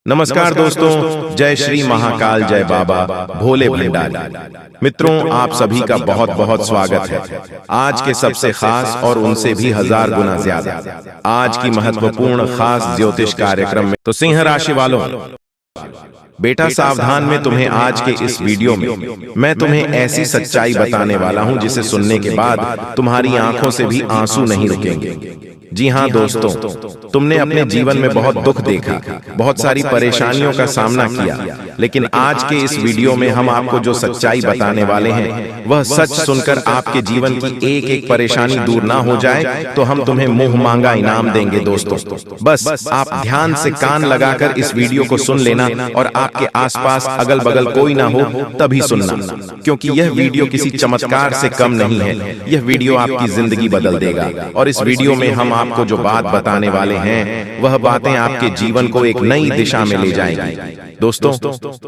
नमस्कार दोस्तों, जय श्री महाकाल, जय बाबा भोले भंडारी। मित्रों, आप सभी का बहुत बहुत स्वागत है आज के सबसे खास और उनसे भी 1000 गुना ज्यादा आज की महत्वपूर्ण खास ज्योतिष कार्यक्रम में। तो सिंह राशि वालों, बेटा सावधान में तुम्हें आज के इस वीडियो में मैं तुम्हें ऐसी सच्चाई बताने वाला हूं जिसे सुनने के बाद तुम्हारी आंखों से भी आंसू नहीं रुकेंगे। जी हाँ दोस्तों, तुमने अपने जीवन में बहुत दुख देखा, बहुत सारी परेशानियों का सामना किया, लेकिन आज के इस वीडियो में हम आपको जो सच्चाई बताने वाले हैं वह सच सुनकर आपके जीवन की एक एक परेशानी दूर ना हो जाए तो हम तुम्हें मुंह मांगा इनाम देंगे। दोस्तों, बस आप ध्यान से कान लगाकर इस वीडियो को सुन लेना और आपके आसपास अगल बगल कोई ना हो तभी सुनना, क्योंकि यह वीडियो किसी चमत्कार से कम नहीं है। यह वीडियो आपकी जिंदगी बदल देगा और इस वीडियो में हम आपको जो बात बताने वाले हैं वह बातें आपके जीवन को एक नई दिशा में ले जाएंगी। दोस्तों,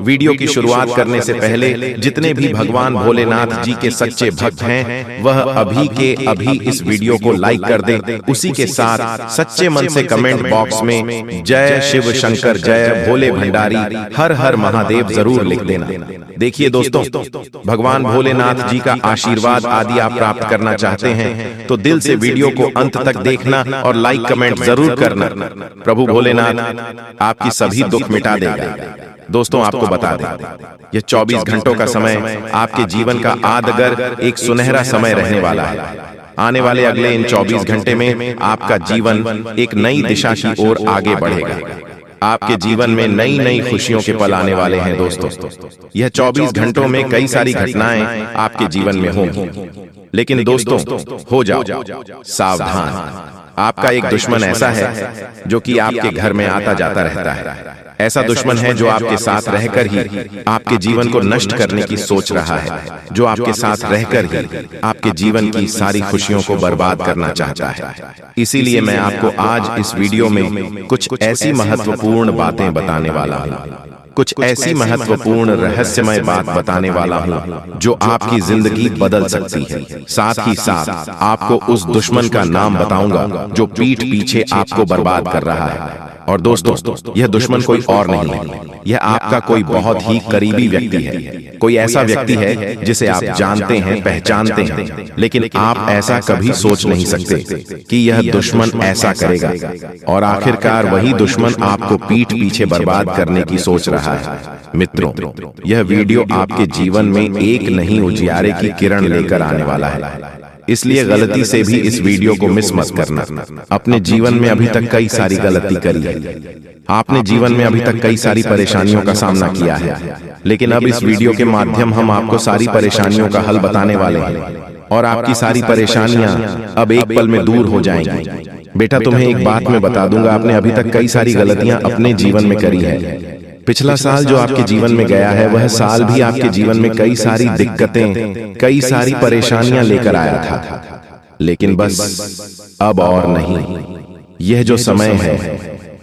वीडियो की शुरुआत करने से पहले जितने भी भगवान भोलेनाथ जी के सच्चे भक्त हैं वह अभी के अभी इस वीडियो को लाइक कर दें। उसी के साथ सच्चे मन से कमेंट बॉक्स में जय शिव शंकर, जय भोले भंडारी, हर हर महादेव जरूर लिख देना। देखिए दोस्तों, भगवान भोलेनाथ जी का आशीर्वाद आदि आप प्राप्त करना चाहते हैं तो दिल से वीडियो को अंत तक देखना और लाइक कमेंट जरूर करना। प्रभु भोलेनाथ आपकी सभी दुख मिटा देगा। दोस्तों, आपको बता दें, यह 24 घंटों का समय आपके जीवन का आदगर एक सुनहरा समय रहने वाला है। आने वाले अगले इन 24 घंटे में आपका जीवन एक नई दिशा की ओर आगे बढ़ेगा। आपके जीवन में नई नई खुशियों के पल आने वाले हैं। दोस्तों, यह 24 घंटों में कई सारी घटनाएं आपके जीवन में होंगी, लेकिन दोस्तों हो जाओ सावधान। आपका एक दुश्मन ऐसा है जो कि आपके घर में आता जाता रहता है। ऐसा दुश्मन है जो आपके साथ रहकर ही आपके जीवन को नष्ट करने की सोच रहा है, जो आपके साथ रहकर ही आपके जीवन की सारी खुशियों को बर्बाद करना चाहता है। इसीलिए मैं आपको आज इस वीडियो में कुछ ऐसी महत्वपूर्ण बातें बताने वाला हूँ, कुछ ऐसी महत्वपूर्ण रहस्यमय बात बताने वाला हूँ जो आपकी जिंदगी बदल सकती है। साथ ही साथ आपको उस दुश्मन का नाम बताऊंगा जो पीठ पीछे आपको बर्बाद कर रहा है। और दोस्तों, यह दुश्मन कोई और नहीं है, यह आपका कोई बहुत ही करीबी व्यक्ति है। कोई ऐसा व्यक्ति है जिसे आप जानते हैं, पहचानते हैं, लेकिन आप ऐसा कभी सोच नहीं सकते कि यह दुश्मन ऐसा करेगा। और आखिरकार वही दुश्मन आपको पीठ पीछे बर्बाद करने की सोच रहा है। मित्रों, यह वीडियो आपके जीवन में एक नई उजियारे की किरण लेकर आने वाला है, इसलिए गलती से भी इस वीडियो को मिस मत करना। अपने जीवन में अभी तक कई सारी गलती करी है, आपने जीवन में अभी तक कई सारी परेशानियों का सामना किया है, लेकिन अब इस वीडियो के माध्यम हम आपको सारी परेशानियों का हल बताने वाले हैं और आपकी सारी परेशानियां अब एक पल में दूर हो जाएंगी। बेटा, तुम्हें एक बात मैं बता दूंगा, आपने अभी तक कई सारी गलतियां अपने जीवन में करी है। पिछला साल जो आपके जीवन में गया है वह साल भी आपके जीवन में कई सारी दिक्कतें, कई सारी परेशानियां लेकर आया था, लेकिन बस अब और नहीं। यह जो समय है,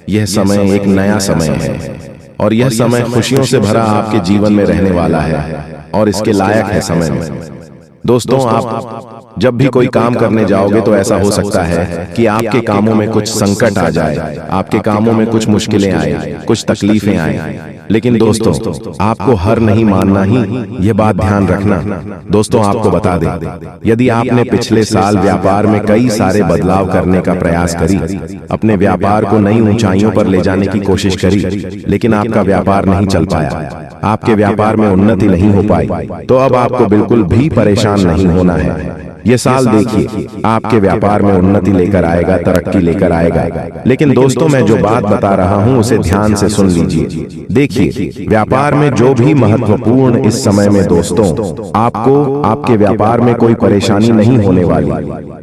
यह समय एक नया समय है और यह समय खुशियों से भरा आपके जीवन में रहने वाला है और इसके लायक है समय में। दोस्तों, आप जब भी कोई काम करने जाओगे तो ऐसा हो सकता है कि आपके कामों में कुछ संकट आ जाए, आपके कामों में कुछ मुश्किलें आए, कुछ तकलीफें आए, लेकिन दोस्तों आपको हार नहीं मानना ही, यह बात ध्यान रखना। दोस्तों, आपको बता दें, यदि आपने पिछले साल व्यापार में कई सारे बदलाव करने का प्रयास करी, अपने व्यापार को नई ऊंचाइयों पर ले जाने की कोशिश करी, लेकिन आपका व्यापार नहीं चल पाया, आपके व्यापार में उन्नति नहीं हो पाई, तो अब आपको बिल्कुल भी परेशान नहीं होना है। ये साल देखिए आपके व्यापार में उन्नति लेकर आएगा, तरक्की लेकर आएगा। लेकिन दोस्तों, मैं जो बात बता रहा हूँ उसे ध्यान से सुन लीजिए। देखिए, व्यापार में जो भी महत्वपूर्ण इस समय में दोस्तों, आपको आपके व्यापार में कोई परेशानी नहीं होने वाली।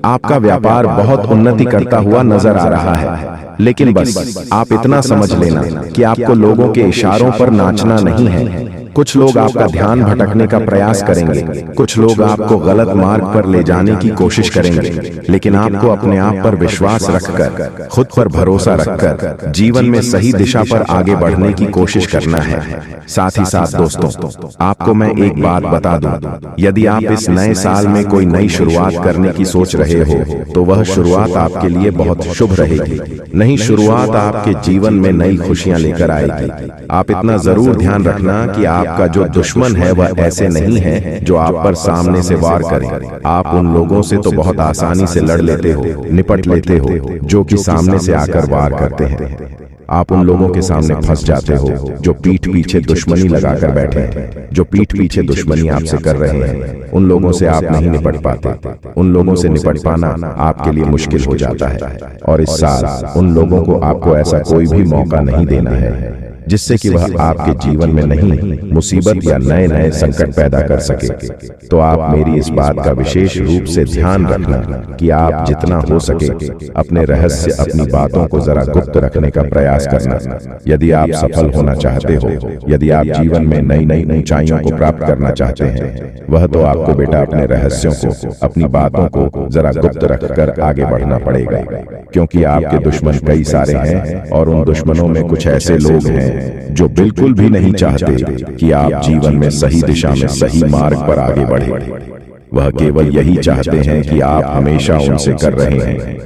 आपका व्यापार बहुत उन्नति करता हुआ नजर आ रहा है, लेकिन बस आप इतना समझ लेना कि आपको लोगों के इशारों पर नाचना नहीं है। कुछ लोग आपका ध्यान भटकने का प्रयास करेंगे, कुछ लोग आपको गलत मार्ग पर ले जाने की कोशिश करेंगे, लेकिन आपको अपने आप पर विश्वास रखकर, खुद पर भरोसा रखकर जीवन में सही दिशा पर आगे बढ़ने की कोशिश करना है। साथ ही साथ दोस्तों, आपको मैं एक बात बता दूं, यदि आप इस नए साल में कोई नई शुरुआत करने की सोच रहे हो तो वह शुरुआत आपके लिए बहुत शुभ रहेगी। नई शुरुआत आपके जीवन में नई खुशियां लेकर आएगी। आप इतना जरूर ध्यान रखना कि आपका जो दुश्मन है वह ऐसे नहीं है जो आप पर सामने से वार करे। आप उन लोगों से तो बहुत आसानी से लड़ लेते हो, निपट लेते हो, जो कि सामने से आकर वार करते हैं। आप उन लोगों के सामने फंस जाते हो जो पीठ पीछे दुश्मनी लगाकर बैठे हैं, जो पीठ पीछे दुश्मनी आपसे कर रहे हैं। उन लोगों से आप नहीं निपट पाते। उन लोगों से निपट पाना आपके लिए मुश्किल हो जाता है। और इस साल उन लोगों को आपको ऐसा कोई भी मौका नहीं देना है जिससे कि वह आपके जीवन में नहीं मुसीबत या नए नए संकट पैदा कर सके। तो आप मेरी इस बात का विशेष रूप से ध्यान रखना कि आप जितना हो सके अपने रहस्य, अपनी बातों को जरा गुप्त रखने का प्रयास करना। यदि आप सफल होना चाहते हो, यदि आप जीवन में नई नई ऊंचाइयों को प्राप्त करना चाहते हैं, वह तो आपको बेटा अपने रहस्यों को, अपनी बातों को जरा गुप्त रखकर आगे बढ़ना पड़ेगा, क्योंकि आपके दुश्मन कई सारे हैं और उन दुश्मनों में कुछ ऐसे लोग हैं जो बिल्कुल भी नहीं चाहते कि आप जीवन में सही दिशा में, सही मार्ग पर आगे बढ़े। वह केवल यही चाहते हैं कि आप हमेशा उनसे कर रहे हैं,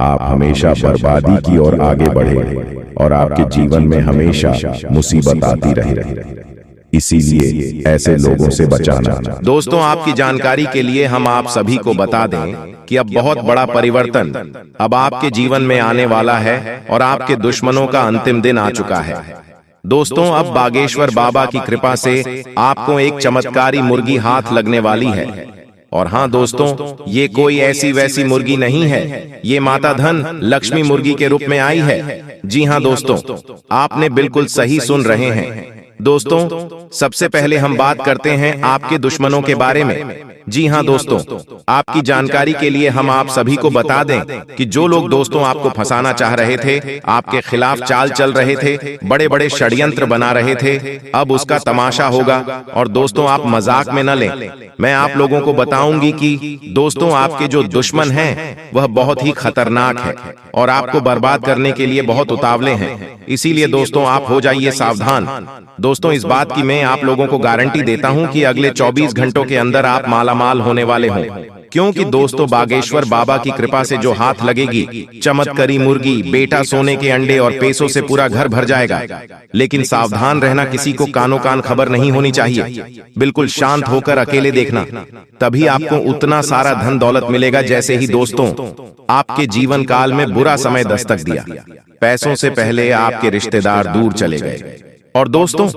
आप हमेशा बर्बादी की ओर आगे बढ़े और आपके जीवन में हमेशा मुसीबत आती रहे। इसीलिए ऐसे लोगों से बचाना। दोस्तों, आपकी जानकारी के लिए हम आप सभी को बता दें कि अब बहुत बड़ा परिवर्तन अब आपके जीवन में आने वाला है और आपके दुश्मनों का अंतिम दिन आ चुका है। दोस्तों, अब बागेश्वर बाबा की कृपा से आपको एक चमत्कारी मुर्गी हाथ लगने वाली है। और हाँ दोस्तों, ये कोई ऐसी वैसी मुर्गी नहीं है, ये माता धन लक्ष्मी मुर्गी के रूप में आई है। जी हाँ दोस्तों, आपने बिल्कुल सही सुन रहे हैं। दोस्तों, सबसे पहले हम बात करते हैं आपके दुश्मनों के बारे में। जी हाँ दोस्तों, आपकी जानकारी के लिए हम आप सभी को बता दें कि जो लोग दोस्तों आपको फंसाना चाह रहे थे, आपके खिलाफ चाल चल रहे थे, बड़े बड़े षड्यंत्र बना रहे थे, अब उसका तमाशा होगा। और दोस्तों, आप मजाक में न लें। मैं आप लोगों को बताऊंगी कि दोस्तों आपके जो दुश्मन हैं वह बहुत ही खतरनाक है और आपको बर्बाद करने के लिए बहुत उतावले हैं। इसीलिए दोस्तों आप हो जाइए सावधान। दोस्तों, इस बात की मैं आप लोगों को गारंटी देता हूं कि अगले 24 घंटों के अंदर आप मालामाल होने वाले हों, क्योंकि दोस्तों बागेश्वर बाबा की कृपा से जो हाथ लगेगी, चमत्कारी मुर्गी, बेटा सोने के अंडे और पैसों से पूरा घर भर जाएगा। लेकिन सावधान रहना, किसी को कानो कान खबर नहीं होनी चाहिए। बिल्कुल शांत होकर अकेले देखना, तभी आपको उतना सारा धन दौलत मिलेगा। जैसे ही दोस्तों आपके जीवन काल में बुरा समय दस्तक दिया, पैसों से पहले आपके रिश्तेदार दूर चले गए और दोस्तों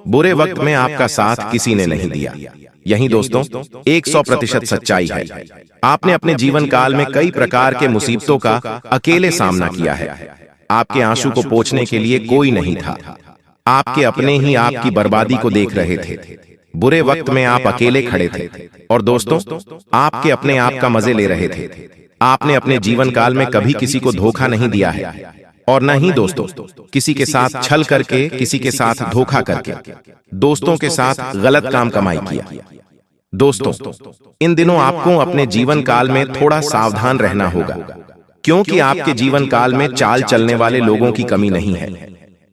बुरे वक्त में आपका साथ किसी ने नहीं दिया। यही दोस्तों 100% सच्चाई है। आपने अपने जीवन काल में कई प्रकार के मुसीबतों का अकेले सामना किया है। आपके आंसू को पोंछने के लिए कोई नहीं था। आपके अपने ही आपकी बर्बादी को देख रहे थे। बुरे वक्त में आप अकेले खड़े थे और दोस्तों आपके अपने आप का मजे ले रहे थे। आपने अपने जीवन काल में कभी किसी को धोखा नहीं दिया है और न ही दोस्तों किसी के साथ छल करके, किसी के साथ धोखा करके, दोस्तों के साथ गलत काम कमाई किया। दोस्तों, इन दिनों आपको अपने जीवन काल में थोड़ा सावधान रहना होगा, क्योंकि आपके जीवन काल में चाल चलने वाले लोगों की कमी नहीं है।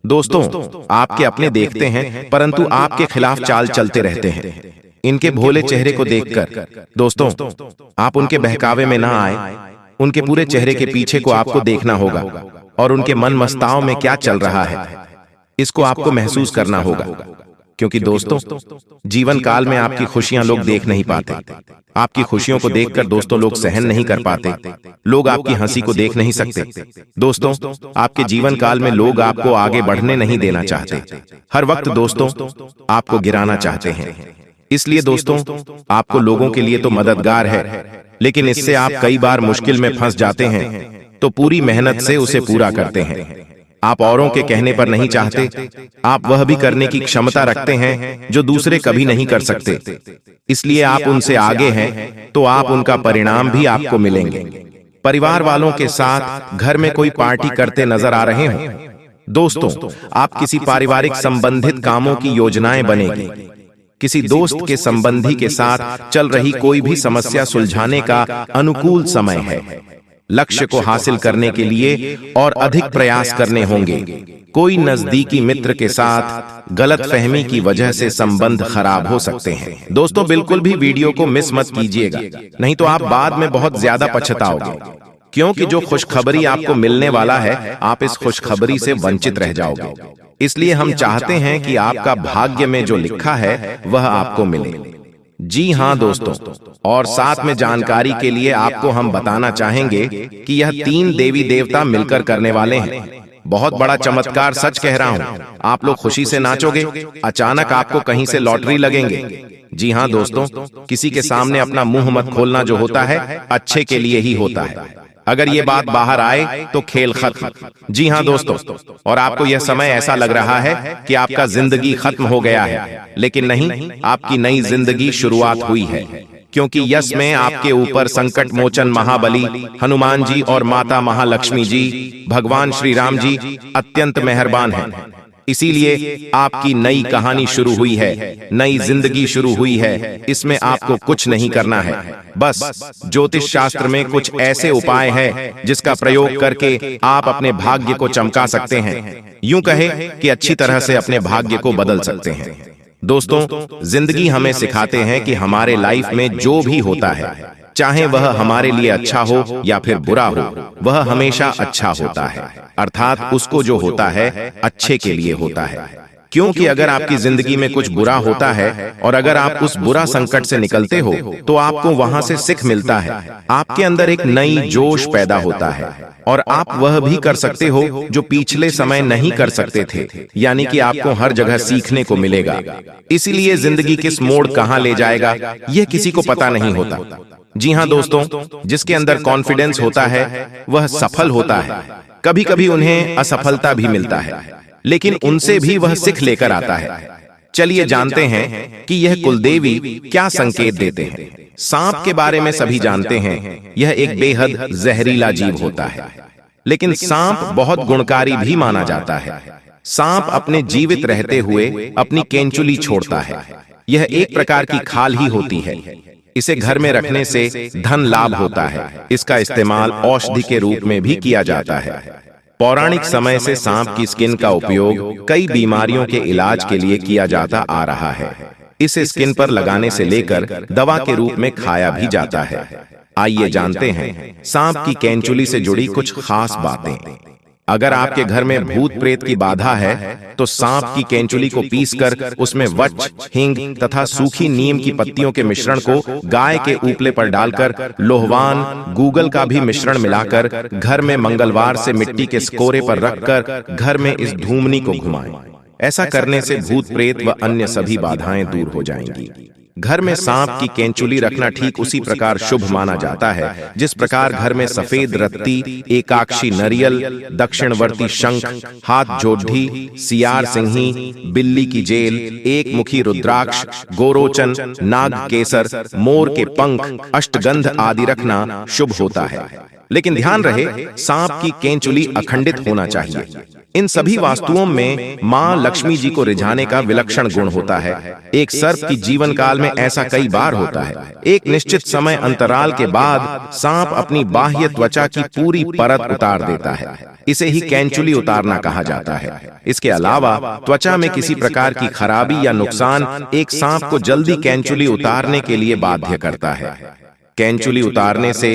दोस्तों, आपके अपने देखते हैं परंतु आपके खिलाफ चाल चलते रहते हैं। इनके भोले चेहरे को देखकर दोस्तों आप उनके बहकावे में ना आए। उनके पूरे चेहरे के पीछे को आपको देखना होगा और उनके मन मस्ताओं में क्या चल रहा है इसको आपको महसूस करना होगा। क्योंकि दोस्तों जीवन काल में आपकी खुशियां लोग देख नहीं पाते। आपकी खुशियों को देखकर दोस्तों लोग सहन नहीं कर पाते। लोग आपकी हंसी को देख नहीं सकते। दोस्तों आपके जीवन काल में लोग आपको आगे बढ़ने नहीं देना चाहते। हर वक्त दोस्तों आपको गिराना चाहते हैं। इसलिए दोस्तों आपको लोगों के लिए तो मददगार है, लेकिन इससे आप कई बार मुश्किल में फंस जाते हैं, तो पूरी मेहनत से उसे पूरा करते हैं। आप औरों के कहने पर नहीं चाहते। आप वह भी करने की क्षमता रखते हैं जो दूसरे कभी नहीं कर सकते। इसलिए आप उनसे आगे हैं, तो आप उनका परिणाम भी आपको मिलेंगे। परिवार वालों के साथ घर में कोई पार्टी करते नजर आ रहे हो दोस्तों, आप किसी पारिवारिक संबंधित कामों की योजनाएं बनेगी। किसी दोस्त के संबंधी के साथ चल रही कोई भी समस्या सुलझाने का अनुकूल समय है। लक्ष्य को हासिल करने के लिए और अधिक प्रयास करने होंगे। कोई नजदीकी मित्र के साथ गलतफहमी की वजह से संबंध खराब हो सकते हैं। दोस्तों, बिल्कुल भी वीडियो को मिस मत कीजिएगा, नहीं तो आप बाद में बहुत ज्यादा पछताओगे, क्योंकि जो खुशखबरी आपको मिलने वाला है, आप इस खुशखबरी से वंचित रह जाओगे। इसलिए हम चाहते हैं कि आपका भाग्य में जो लिखा है वह आपको मिले। जी हाँ दोस्तों, और साथ में जानकारी के लिए आपको हम बताना चाहेंगे कि यह 3 देवी देवता मिलकर करने वाले हैं। बहुत बड़ा चमत्कार, सच कह रहा हूँ। आप लोग खुशी से नाचोगे, अचानक आपको कहीं से लॉटरी लगेंगे। जी हाँ दोस्तों, किसी के सामने अपना मुंह मत खोलना जो होता है, अच्छे के लिए ही होता है। अगर ये बात बाहर आए तो खेल खत्म। जी हाँ दोस्तों, और आपको यह समय ऐसा लग रहा है कि आपका जिंदगी खत्म हो गया है, लेकिन नहीं, आपकी नई जिंदगी शुरुआत हुई है, क्योंकि यश में आपके ऊपर संकट मोचन महाबली हनुमान जी और माता महालक्ष्मी जी, भगवान श्री राम जी अत्यंत मेहरबान हैं। इसीलिए आपकी नई कहानी शुरू हुई है, नई जिंदगी शुरू हुई है। इसमें आपको कुछ नहीं करना है, बस ज्योतिष शास्त्र में कुछ ऐसे उपाय हैं जिसका प्रयोग करके आप अपने भाग्य को चमका सकते हैं। यूं कहे कि अच्छी तरह से अपने भाग्य को बदल सकते हैं। दोस्तों, जिंदगी हमें सिखाते हैं कि हमारे लाइफ में जो भी होता है, चाहे वह हमारे लिए अच्छा हो या फिर बुरा हो, वह हमेशा अच्छा होता है। अर्थात उसको जो होता है अच्छे के लिए होता है। क्योंकि अगर आपकी जिंदगी में कुछ बुरा होता है और अगर आप उस बुरा संकट से निकलते हो तो आपको वहां से सीख मिलता है। आपके अंदर एक नई जोश पैदा होता है और आप वह भी कर सकते हो जो पिछले समय नहीं कर सकते थे। यानी कि आपको हर जगह सीखने को मिलेगा। इसीलिए जिंदगी किस मोड़ कहां ले जाएगा, यह किसी को पता नहीं होता। जी हाँ दोस्तों, जिसके अंदर कॉन्फिडेंस होता है वह सफल होता है। कभी कभी उन्हें असफलता भी मिलता है, लेकिन उनसे भी वह सीख लेकर आता है। चलिए जानते हैं कि यह कुलदेवी क्या संकेत देते हैं। सांप के बारे में सभी जानते हैं, यह एक बेहद जहरीला जीव होता है, लेकिन सांप बहुत गुणकारी भी माना जाता है। सांप अपने जीवित रहते हुए अपनी केंचुली छोड़ता है। यह एक प्रकार की खाल ही होती है। इसे घर में रखने से धन लाभ होता है। इसका इस्तेमाल औषधि के रूप में भी किया जाता है। पौराणिक समय से सांप की स्किन का उपयोग कई बीमारियों के इलाज के लिए किया जाता आ रहा है। इसे स्किन पर लगाने से लेकर दवा के रूप में खाया भी जाता है। आइए जानते हैं सांप की केंचुली से जुड़ी कुछ खास बातें। अगर आपके घर में भूत प्रेत की बाधा है तो सांप की केंचुली को पीसकर उसमें वच, हिंग तथा सूखी नीम की पत्तियों के मिश्रण को गाय के उपले पर डालकर लोहवान, गूगल का भी मिश्रण मिलाकर घर में मंगलवार से मिट्टी के स्कोरे पर रखकर घर में इस धूमनी को घुमाएं। ऐसा करने से भूत प्रेत व अन्य सभी बाधाएं दूर हो जाएंगी। घर में सांप की केंचुली रखना ठीक उसी प्रकार शुभ माना जाता है जिस प्रकार घर में सफेद रत्ती, एकाक्षी नरियल, दक्षिणवर्ती शंख, हाथ जोड़ी, सियार सिंही, बिल्ली की जेल, एक मुखी रुद्राक्ष, गोरोचन, नाग केसर, मोर के पंख, अष्टगंध आदि रखना शुभ होता है। लेकिन ध्यान रहे, सांप की केंचुली अखंडित होना चाहिए। इन सभी वास्तुओं में मां लक्ष्मी जी को रिझाने का विलक्षण गुण होता है। एक सर्प की जीवन काल में ऐसा कई बार होता है। एक निश्चित समय अंतराल के बाद सांप अपनी बाह्य त्वचा की पूरी परत उतार देता है। इसे ही केंचुली उतारना कहा जाता है। इसके अलावा त्वचा में किसी प्रकार की खराबी या नुकसान एक सांप को जल्दी केंचुली उतारने के लिए बाध्य करता है। केंचुली उतारने से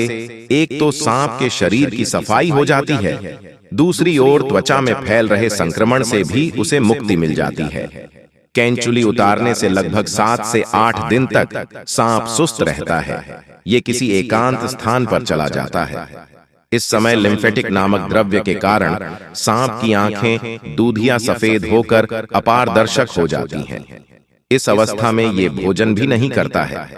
एक तो सांप के शरीर की सफाई हो जाती है, दूसरी ओर त्वचा में फैल रहे संक्रमण से भी उसे मुक्ति मिल जाती है। केंचुली उतारने से लगभग 7 से 8 दिन तक सांप सुस्त रहता है। ये किसी एकांत स्थान पर चला जाता है। इस समय लिम्फेटिक नामक द्रव्य के कारण सांप की आंखें दूधिया सफेद होकर अपारदर्शक हो जाती हैं। इस अवस्था में ये भोजन भी नहीं करता है।